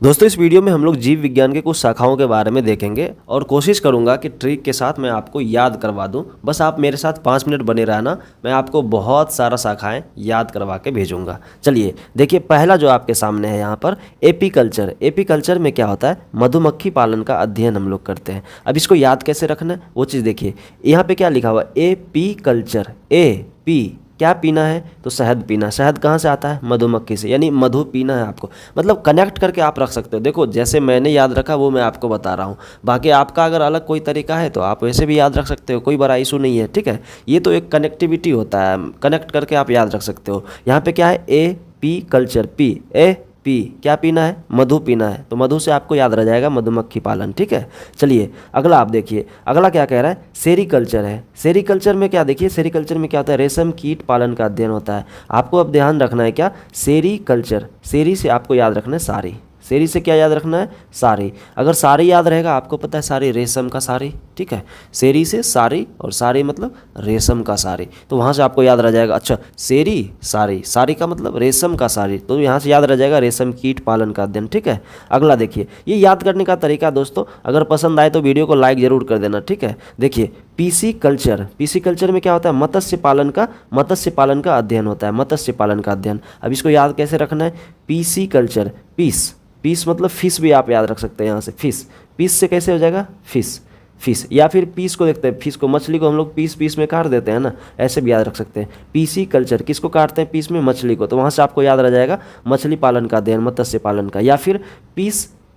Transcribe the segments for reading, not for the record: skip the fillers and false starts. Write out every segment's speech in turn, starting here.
दोस्तों इस वीडियो में हम लोग जीव विज्ञान के कुछ शाखाओं के बारे में देखेंगे और कोशिश करूंगा कि ट्रिक के साथ मैं आपको याद करवा दूं। बस आप मेरे साथ 5 मिनट बने रहना, मैं आपको बहुत सारा शाखाएं याद करवा के भेजूंगा। चलिए देखिए, पहला जो आपके सामने है यहाँ पर एपीकल्चर। एपीकल्चर में क्या होता है, मधुमक्खी पालन का अध्ययन हम लोग करते हैं। अब इसको याद कैसे रखना है वो चीज़ देखिए, यहाँ पे क्या लिखा हुआ है, एपीकल्चर। ए पी क्या पीना है, तो शहद पीना। शहद कहाँ से आता है, मधुमक्खी से, यानी मधु पीना है आपको। मतलब कनेक्ट करके आप रख सकते हो। देखो जैसे मैंने याद रखा वो मैं आपको बता रहा हूँ, बाकी आपका अगर अलग कोई तरीका है तो आप वैसे भी याद रख सकते हो, कोई बड़ा इशू नहीं है। ठीक है, ये तो एक कनेक्टिविटी होता है, कनेक्ट करके आप याद रख सकते हो। यहाँ पे क्या है, A P culture, P A P, क्या पीना है, मधु पीना है, तो मधु से आपको याद रह जाएगा मधुमक्खी पालन। ठीक है, चलिए अगला आप देखिए, अगला क्या कह रहा है, सेरीकल्चर है। सेरीकल्चर में क्या, देखिए सेरीकल्चर में क्या होता है, रेशम कीट पालन का अध्ययन होता है। आपको अब ध्यान रखना है क्या, सेरीकल्चर, सेरी से आपको याद रखना है सारी। सेरी से क्या याद रखना है, सारी। अगर सारी याद रहेगा, आपको पता है सारी रेशम का सारी। ठीक है, सेरी से सारी, और सारी मतलब रेशम का सारी, तो वहाँ से आपको याद रह जाएगा। अच्छा, सेरी सारी, सारी का मतलब रेशम का सारी, तो यहाँ से याद रह जाएगा रेशम कीट पालन का अध्ययन। ठीक है, अगला देखिए, ये याद करने का तरीका दोस्तों, अगर पसंद आए तो वीडियो को लाइक जरूर कर देना। ठीक है, देखिए पीसी कल्चर। पीसी कल्चर में क्या होता है, मत्स्य पालन का अध्ययन होता है, मत्स्य पालन का अध्ययन। अब इसको याद कैसे रखना है, पीसी कल्चर, पीस मतलब फिश भी आप याद रख सकते हैं। यहाँ से फिश, पीस से कैसे हो जाएगा, फिश, या फिर पीस को देखते हैं, फिश को, मछली को हम लोग पीस में काट देते हैं ना, ऐसे भी याद रख सकते हैं। पीसी कल्चर, किसको काटते हैं, पीस में, मछली को, तो वहाँ से आपको याद रह जाएगा मछली पालन का अध्ययन, मत्स्य पालन का। या फिर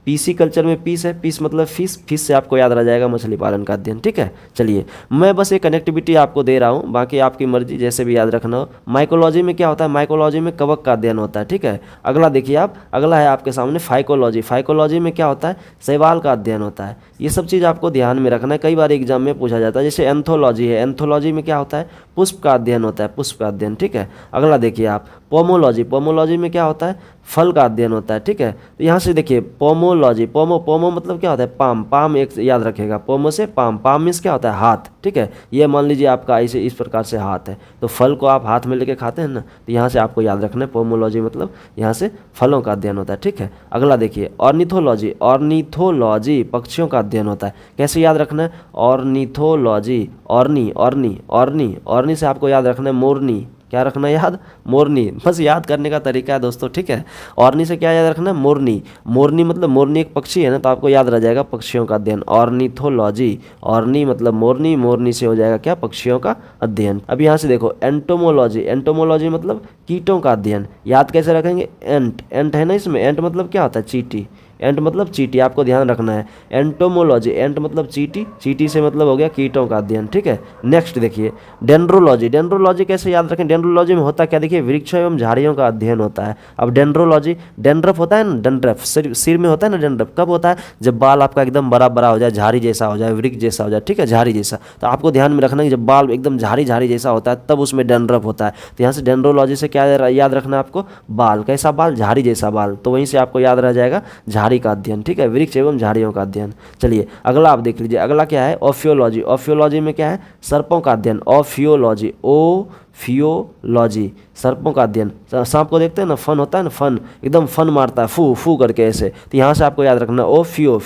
पीसी कल्चर में पीस है, पीस मतलब फिश से आपको याद रह जाएगा मछली पालन का अध्ययन। ठीक है, चलिए मैं बस एक कनेक्टिविटी आपको दे रहा हूँ, बाकी आपकी मर्जी, जैसे भी याद रखना हो। माइकोलॉजी में क्या होता है, माइकोलॉजी में कवक का अध्ययन होता है। ठीक है, अगला देखिए आप, अगला है आपके सामने फाइकोलॉजी। फाइकोलॉजी में क्या होता है, शैवाल का अध्ययन होता है। ये सब चीज़ आपको ध्यान में रखना है, कई बार एग्जाम में पूछा जाता है। जैसे एंथोलॉजी है, एंथोलॉजी में क्या होता है, पुष्प का अध्ययन होता है, पुष्प का अध्ययन। ठीक है, अगला देखिए आप, पोमोलॉजी। पोमोलॉजी में क्या होता है, फल का अध्ययन होता है। ठीक है, तो यहाँ से देखिए पोमोलॉजी, पोमो मतलब क्या होता है, पाम एक याद रखेगा, पोमो से पाम मीन्स क्या होता है, हाथ। ठीक है, ये मान लीजिए आपका ऐसे इस प्रकार से हाथ है, तो फल को आप हाथ में लेके खाते हैं ना, तो यहाँ से आपको याद रखना है पोमोलॉजी मतलब यहाँ से फलों का अध्ययन होता है। ठीक है, अगला देखिए ऑर्निथोलॉजी। ऑर्निथोलॉजी पक्षियों का अध्ययन होता है। कैसे याद रखना है, ऑर्निथोलॉजी, ऑर्नी से आपको याद रखना है मोरनी। क्या रखना है याद, मोरनी। बस याद करने का तरीका है दोस्तों। ठीक है, ऑर्नी से क्या याद रखना है, मोरनी मतलब मोरनी एक पक्षी है ना, तो आपको याद रह जाएगा पक्षियों का अध्ययन, ऑर्निथोलॉजी। ऑर्नी मतलब मोरनी से हो जाएगा क्या, पक्षियों का अध्ययन। अब यहाँ से देखो एंटोमोलॉजी। एंटोमोलॉजी मतलब कीटों का अध्ययन। याद कैसे रखेंगे, एंट है ना इसमें, एंट मतलब क्या होता है, चींटी। एंट मतलब चींटी, आपको ध्यान रखना है। एंटोमोलॉजी, एंट मतलब चींटी, चींटी से मतलब हो गया कीटों का अध्ययन। ठीक है, नेक्स्ट देखिए डेंड्रोलॉजी। डेंड्रोलॉजी कैसे याद रखें, डेंड्रोलॉजी में होता क्या, देखिए वृक्षों एवं झाड़ियों का अध्ययन होता है। अब डेंड्रोलॉजी, डेंड्रफ होता है ना, डेंड्रफ सिर में होता है ना, डेंड्रफ कब होता है, जब बाल आपका एकदम बड़ा हो जाए, झाड़ी जैसा हो जाए, वृक्ष जैसा हो जाए। ठीक है, झाड़ी जैसा, तो आपको ध्यान में रखना है कि जब बाल एकदम झाड़ी जैसा होता है तब उसमें डेंड्रफ होता है। तो यहाँ से डेंड्रोलॉजी से क्या याद रखना है आपको, बाल, कैसा बाल, झाड़ी जैसा बाल, तो वहीं से आपको याद रह जाएगा झाड़ी का अध्ययन। ठीक है, वृक्ष एवं झाड़ियों का अध्ययन। चलिए अगला आप देख लीजिए, अगला क्या है, ओफियोलॉजी। ओफियोलॉजी में क्या है, सर्पों का अध्ययन, ओफियोलॉजी, ओफियोलॉजी, सर्पों का अध्ययन। सांप को देखते हैं ना, फन होता है ना, फन, एकदम फन मारता है, फू करके ऐसे, तो यहाँ से आपको याद रखना ओ फियो,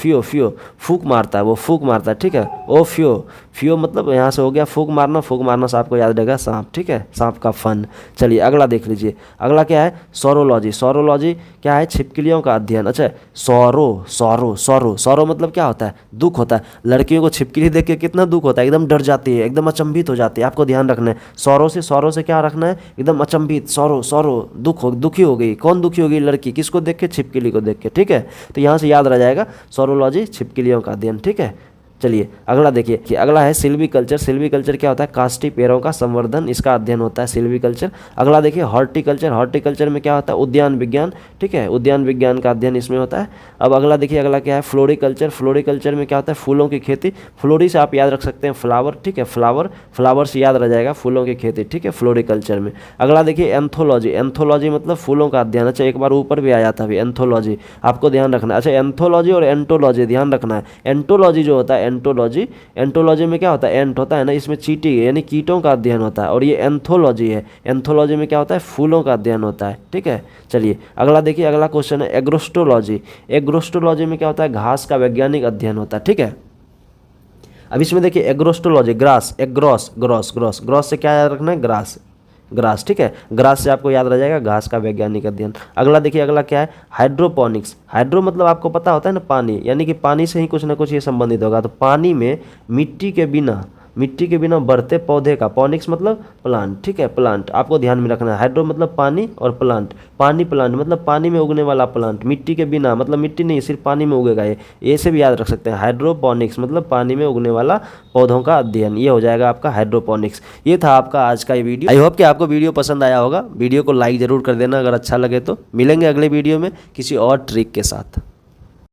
फूक मारता है, वो फूक मारता है। ठीक है, ओ फियो मतलब यहाँ से हो गया फूक मारना से आपको याद रहेगा सांप। ठीक है, सांप का फन। चलिए अगला देख लीजिए, अगला क्या है, सौरोलॉजी। सौरोलॉजी क्या है, छिपकलियों का अध्ययन। अच्छा, सौरो मतलब क्या होता है, दुख होता है। लड़कियों को छिपकली देख के कितना दुख होता है, एकदम डर जाती है, एकदम अचंभित हो जाती है, आपको ध्यान रखना है। सौरो से क्या रखना है, एकदम अचंभित, सौरो दुखी हो गई। कौन दुखी हो गई, लड़की, किसको देख के, छिपकली को देख के। ठीक है, तो यहाँ से याद रह जाएगा सौरोलॉजी, छिपकलियों का अध्ययन। ठीक है, चलिए अगला देखिए कि अगला है सिल्वीकल्चर। सिल्वीकल्चर क्या होता है, काष्ठी पेड़ों का संवर्धन, इसका अध्ययन होता है सिल्वीकल्चर। अगला देखिए हॉर्टिकल्चर। हॉर्टिकल्चर में क्या होता है, उद्यान विज्ञान। ठीक है, उद्यान विज्ञान का अध्ययन इसमें होता है। अब अगला देखिए, अगला क्या है, फ्लोरिकल्चर। फ्लोरिकल्चर में क्या होता है, फूलों की खेती। फ्लोरी से आप याद रख सकते हैं फ्लावर। ठीक है, फ्लावर से याद रह जाएगा फूलों की खेती। ठीक है, फ्लोरिकल्चर में। अगला देखिए एंथोलॉजी। एंथोलॉजी मतलब फूलों का अध्ययन। अच्छा, एक बार ऊपर भी आया था अभी एंथोलॉजी, आपको ध्यान रखना है। अच्छा, एंथोलॉजी और एंटोलॉजी ध्यान रखना है। एंटोलॉजी जो होता है, एंटोलॉजी। एंटोलॉजी में क्या होता है, एंट होता है ना, इसमें चींटी यानी कीटों का अध्ययन होता है। और ये एंथोलॉजी है, एंथोलॉजी में क्या होता है, फूलों का अध्ययन होता है। ठीक है, चलिए अगला देखिए, अगला क्वेश्चन है एग्रोस्टोलॉजी। एग्रोस्टोलॉजी में क्या होता है, घास का वैज्ञानिक अध्ययन होता है। ठीक है, अब इसमें देखिए agrostology, grass, agros, gross, gross, gross से क्या याद रखना है, ग्रास, ग्रास। ठीक है, ग्रास से आपको याद रह जाएगा घास का वैज्ञानिक अध्ययन। अगला देखिए, अगला क्या है, हाइड्रोपोनिक्स। हाइड्रो मतलब आपको पता होता है ना, पानी, यानी कि पानी से ही कुछ ना कुछ ये संबंधित होगा। तो पानी में मिट्टी के बिना बढ़ते पौधे का, पोनिक्स मतलब प्लांट। ठीक है, प्लांट आपको ध्यान में रखना है। हाइड्रो मतलब पानी और प्लांट, पानी प्लांट मतलब पानी में उगने वाला प्लांट, मिट्टी के बिना मतलब मिट्टी नहीं, सिर्फ पानी में उगेगा ये से भी याद रख सकते हैं। हाइड्रोपोनिक्स मतलब पानी में उगने वाला पौधों का अध्ययन, ये हो जाएगा आपका हाइड्रोपोनिक्स। ये था आपका आज का ये वीडियो। आई होप कि आपको वीडियो पसंद आया होगा। वीडियो को लाइक जरूर कर देना अगर अच्छा लगे तो। मिलेंगे अगले वीडियो में किसी और ट्रिक के साथ।